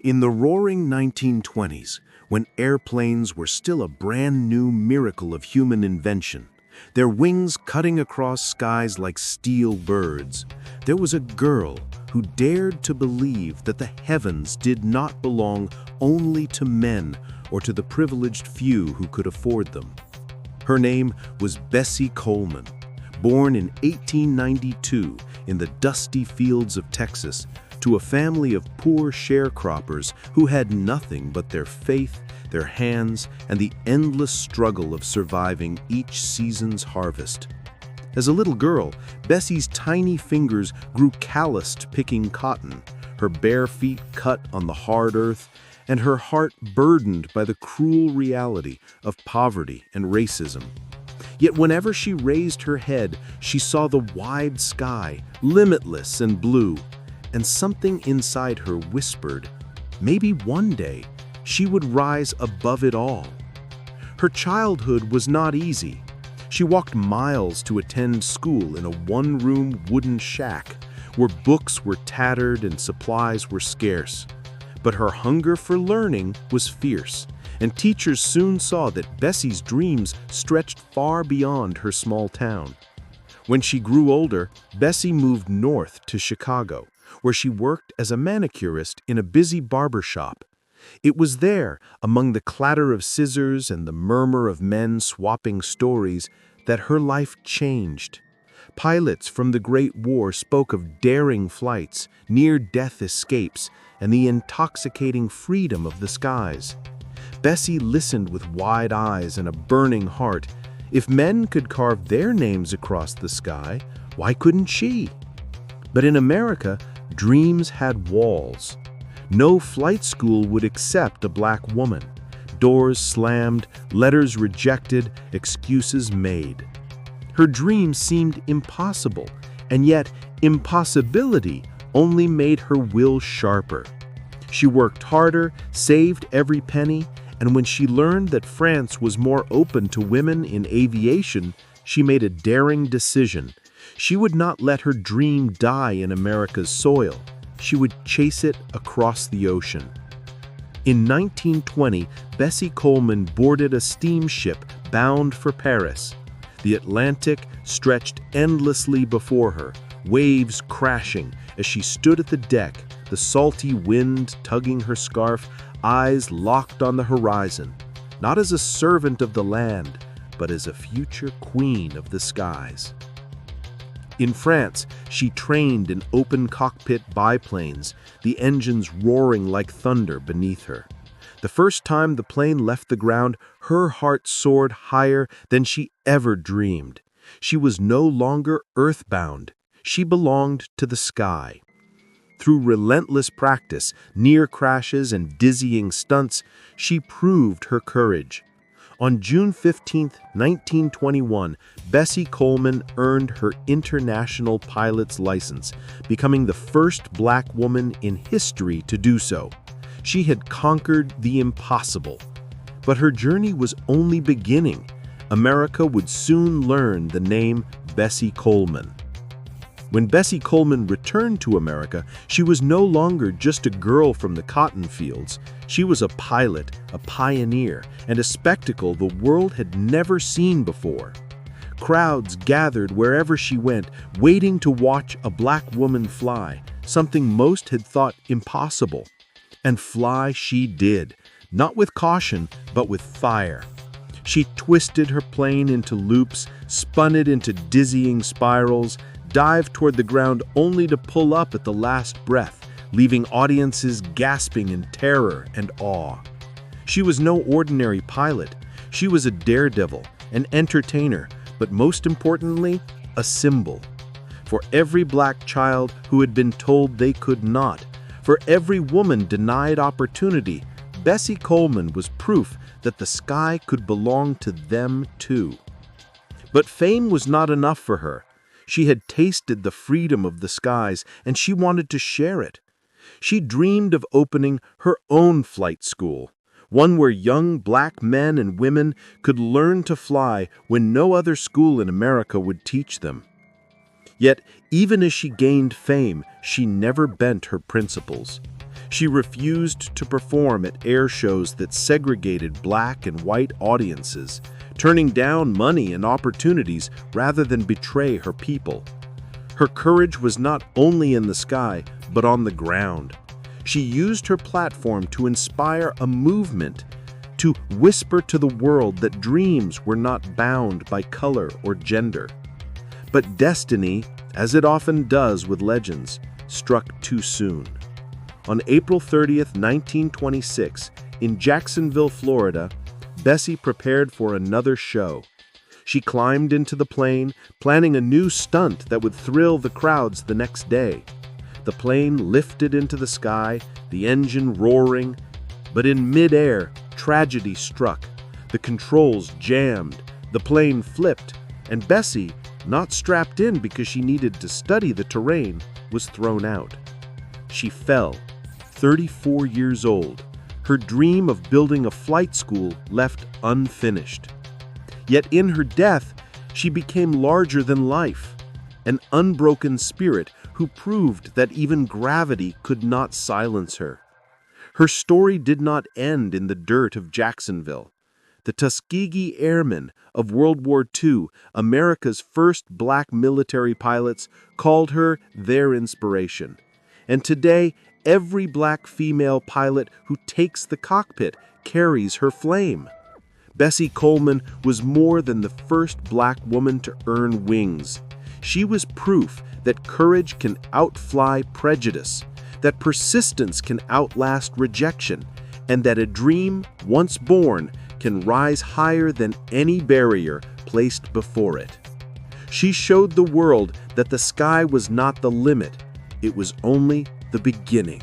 In the roaring 1920s, when airplanes were still a brand new miracle of human invention, their wings cutting across skies like steel birds, there was a girl who dared to believe that the heavens did not belong only to men or to the privileged few who could afford them. Her name was Bessie Coleman, born in 1892 in the dusty fields of Texas to a family of poor sharecroppers who had nothing but their faith, their hands, and the endless struggle of surviving each season's harvest. As a little girl, Bessie's tiny fingers grew calloused picking cotton, her bare feet cut on the hard earth, and her heart burdened by the cruel reality of poverty and racism. Yet whenever she raised her head, she saw the wide sky, limitless and blue, and something inside her whispered, maybe one day she would rise above it all. Her childhood was not easy. She walked miles to attend school in a one-room wooden shack where books were tattered and supplies were scarce. But her hunger for learning was fierce, and teachers soon saw that Bessie's dreams stretched far beyond her small town. When she grew older, Bessie moved north to Chicago, where she worked as a manicurist in a busy barber shop. It was there, among the clatter of scissors and the murmur of men swapping stories, that her life changed. Pilots from the Great War spoke of daring flights, near-death escapes, and the intoxicating freedom of the skies. Bessie listened with wide eyes and a burning heart. If men could carve their names across the sky, why couldn't she? But in America, dreams had walls. No flight school would accept a black woman. Doors slammed, letters rejected, excuses made. Her dream seemed impossible, and yet impossibility only made her will sharper. She worked harder, saved every penny, and when she learned that France was more open to women in aviation, she made a daring decision. She would not let her dream die in America's soil. She would chase it across the ocean. In 1920, Bessie Coleman boarded a steamship bound for Paris. The Atlantic stretched endlessly before her, waves crashing as she stood at the deck, the salty wind tugging her scarf, eyes locked on the horizon, not as a servant of the land, but as a future queen of the skies. In France, she trained in open cockpit biplanes, the engines roaring like thunder beneath her. The first time the plane left the ground, her heart soared higher than she ever dreamed. She was no longer earthbound. She belonged to the sky. Through relentless practice, near crashes, and dizzying stunts, she proved her courage. On June 15, 1921, Bessie Coleman earned her international pilot's license, becoming the first black woman in history to do so. She had conquered the impossible. But her journey was only beginning. America would soon learn the name Bessie Coleman. When Bessie Coleman returned to America, she was no longer just a girl from the cotton fields. She was a pilot, a pioneer, and a spectacle the world had never seen before. Crowds gathered wherever she went, waiting to watch a black woman fly, something most had thought impossible. And fly she did, not with caution, but with fire. She twisted her plane into loops, spun it into dizzying spirals, dived toward the ground only to pull up at the last breath, leaving audiences gasping in terror and awe. She was no ordinary pilot. She was a daredevil, an entertainer, but most importantly, a symbol. For every black child who had been told they could not, for every woman denied opportunity, Bessie Coleman was proof that the sky could belong to them too. But fame was not enough for her. She had tasted the freedom of the skies, and she wanted to share it. She dreamed of opening her own flight school, one where young black men and women could learn to fly when no other school in America would teach them. Yet, even as she gained fame, she never bent her principles. She refused to perform at air shows that segregated black and white audiences, turning down money and opportunities rather than betray her people. Her courage was not only in the sky, but on the ground. She used her platform to inspire a movement, to whisper to the world that dreams were not bound by color or gender. But destiny, as it often does with legends, struck too soon. On April 30th, 1926, in Jacksonville, Florida, Bessie prepared for another show. She climbed into the plane, planning a new stunt that would thrill the crowds the next day. The plane lifted into the sky, the engine roaring, but in mid-air, tragedy struck. The controls jammed, the plane flipped, and Bessie, not strapped in because she needed to study the terrain, was thrown out. She fell, 34 years old, her dream of building a flight school left unfinished. Yet in her death, she became larger than life, an unbroken spirit who proved that even gravity could not silence her. Her story did not end in the dirt of Jacksonville. The Tuskegee Airmen of World War II, America's first black military pilots, called her their inspiration. And today, every black female pilot who takes the cockpit carries her flame. Bessie Coleman was more than the first black woman to earn wings. She was proof that courage can outfly prejudice, that persistence can outlast rejection, and that a dream, once born, can rise higher than any barrier placed before it. She showed the world that the sky was not the limit, it was only the beginning.